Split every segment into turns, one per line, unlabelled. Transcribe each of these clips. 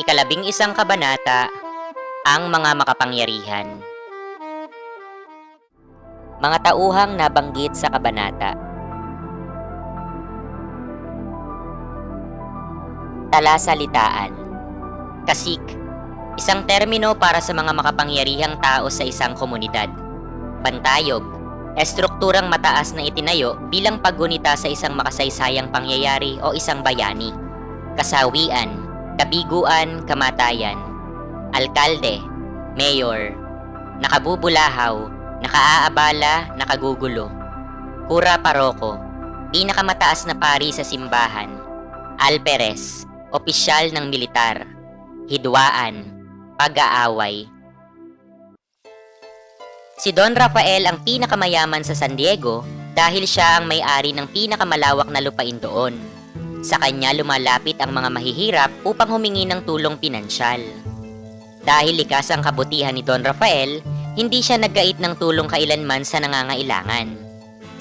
Ikalabing-isang kabanata, ang mga makapangyarihan. Mga tauhang nabanggit sa kabanata. Talasalitaan. Kasik, isang termino para sa mga makapangyarihang tao sa isang komunidad. Bantayog, estrukturang mataas na itinayo bilang paggunita sa isang makasaysayang pangyayari o isang bayani. Kasawian, kabiguan, kamatayan. Alkalde, mayor, nakabubulahaw, nakaaabala, nakagugulo. Kura paroko, pinakamataas na pari sa simbahan. Alperes, opisyal ng militar. Hidwaan, pag-aaway. Si Don Rafael ang pinakamayaman sa San Diego dahil siya ang may-ari ng pinakamalawak na lupain doon. Sa kanya lumalapit ang mga mahihirap upang humingi ng tulong pinansyal. Dahil likas ang kabutihan ni Don Rafael, hindi siya naggait ng tulong kailanman sa nangangailangan.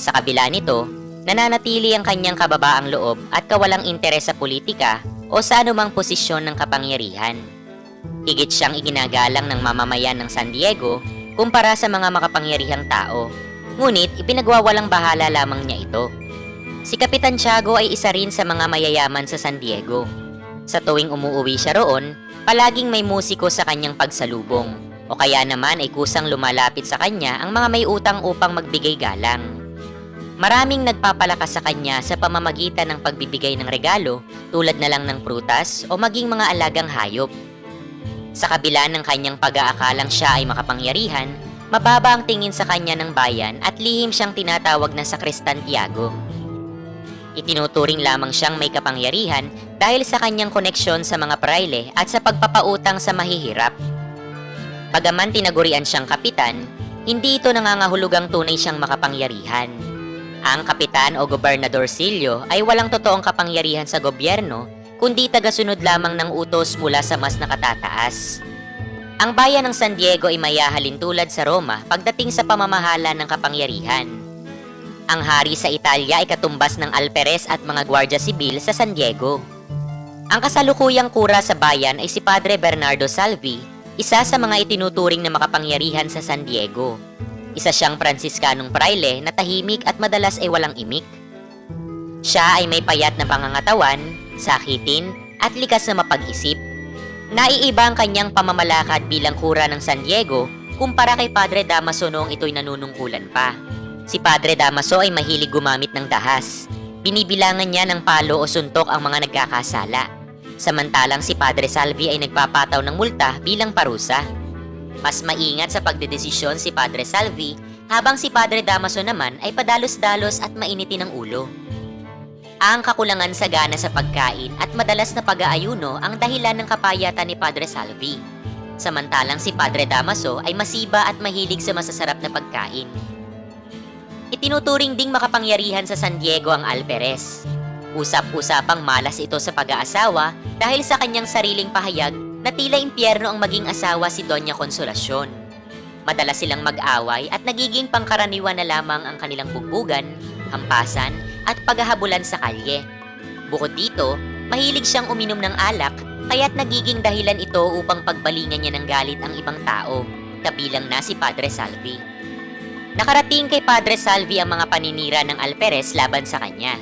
Sa kabila nito, nananatili ang kanyang kababaang loob at kawalang interes sa politika o sa anumang posisyon ng kapangyarihan. Higit siyang iginagalang ng mamamayan ng San Diego kumpara sa mga makapangyarihang tao, ngunit ipinagwawalang bahala lamang niya ito. Si Kapitan Tiago ay isa rin sa mga mayayaman sa San Diego. Sa tuwing umuuwi siya roon, palaging may musiko sa kanyang pagsalubong, o kaya naman ay kusang lumalapit sa kanya ang mga may utang upang magbigay galang. Maraming nagpapalakas sa kanya sa pamamagitan ng pagbibigay ng regalo tulad na lang ng prutas o maging mga alagang hayop. Sa kabila ng kanyang pag-aakalang siya ay makapangyarihan, mababa ang tingin sa kanya ng bayan at lihim siyang tinatawag na Sakristan Tiago. Itinuturing lamang siyang may kapangyarihan dahil sa kanyang koneksyon sa mga praile at sa pagpapautang sa mahihirap. Bagaman tinagurian siyang kapitan, hindi ito nangangahulugang tunay siyang makapangyarihan. Ang kapitan o gobernadorcillo ay walang totoong kapangyarihan sa gobyerno, kundi tagasunod lamang ng utos mula sa mas nakatataas. Ang bayan ng San Diego ay mayahalin tulad sa Roma pagdating sa pamamahala ng kapangyarihan. Ang hari sa Italia ay katumbas ng alperes at mga gwardya sibil sa San Diego. Ang kasalukuyang kura sa bayan ay si Padre Bernardo Salvi, isa sa mga itinuturing na makapangyarihan sa San Diego. Isa siyang Pransiskanong praile na tahimik at madalas ay walang imik. Siya ay may payat na pangangatawan, sakitin, at likas na mapag-isip. Naiiba ang kanyang pamamalakad bilang kura ng San Diego kumpara kay Padre Damaso noong ito'y nanunungkulan pa. Si Padre Damaso ay mahilig gumamit ng dahas. Binibilangan niya ng palo o suntok ang mga nagkakasala. Samantalang si Padre Salvi ay nagpapataw ng multa bilang parusa. Mas maingat sa pagdedesisyon si Padre Salvi, habang si Padre Damaso naman ay padalos-dalos at mainitin ng ulo. Ang kakulangan sa gana sa pagkain at madalas na pag-aayuno ang dahilan ng kapayatan ni Padre Salvi. Samantalang si Padre Damaso ay masiba at mahilig sa masasarap na pagkain. Itinuturing ding makapangyarihan sa San Diego ang alperes. Usap-usapang malas ito sa pag-aasawa dahil sa kanyang sariling pahayag na tila impyerno ang maging asawa si Doña Consolacion. Madalas silang mag-away at nagiging pangkaraniwan na lamang ang kanilang bugbugan, hampasan at paghahabulan sa kalye. Bukod dito, mahilig siyang uminom ng alak kaya't nagiging dahilan ito upang pagbalingan niya ng galit ang ibang tao, kabilang na si Padre Salvi. Nakarating kay Padre Salvi ang mga paninira ng alperes laban sa kanya.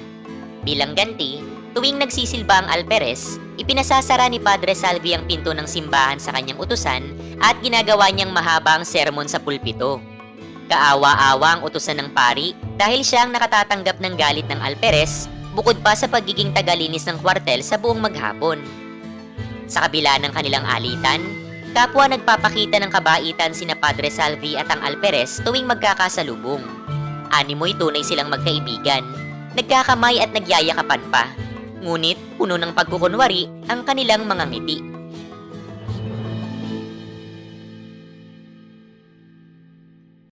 Bilang ganti, tuwing nagsisilba ang alperes, ipinasasara ni Padre Salvi ang pinto ng simbahan sa kanyang utusan at ginagawa niyang mahaba ang sermon sa pulpito. Kaawa-awa ang utusan ng pari dahil siya ang nakatatanggap ng galit ng alperes, bukod pa sa pagiging tagalinis ng kwartel sa buong maghapon. Sa kabila ng kanilang alitan, kapwa nagpapakita ng kabaitan sina Padre Salvi at ang alperes tuwing magkakasalubong. Animoy tunay silang magkaibigan, nagkakamay at nagyayakapan pa. Ngunit puno ng pagkukunwari ang kanilang mga ngiti.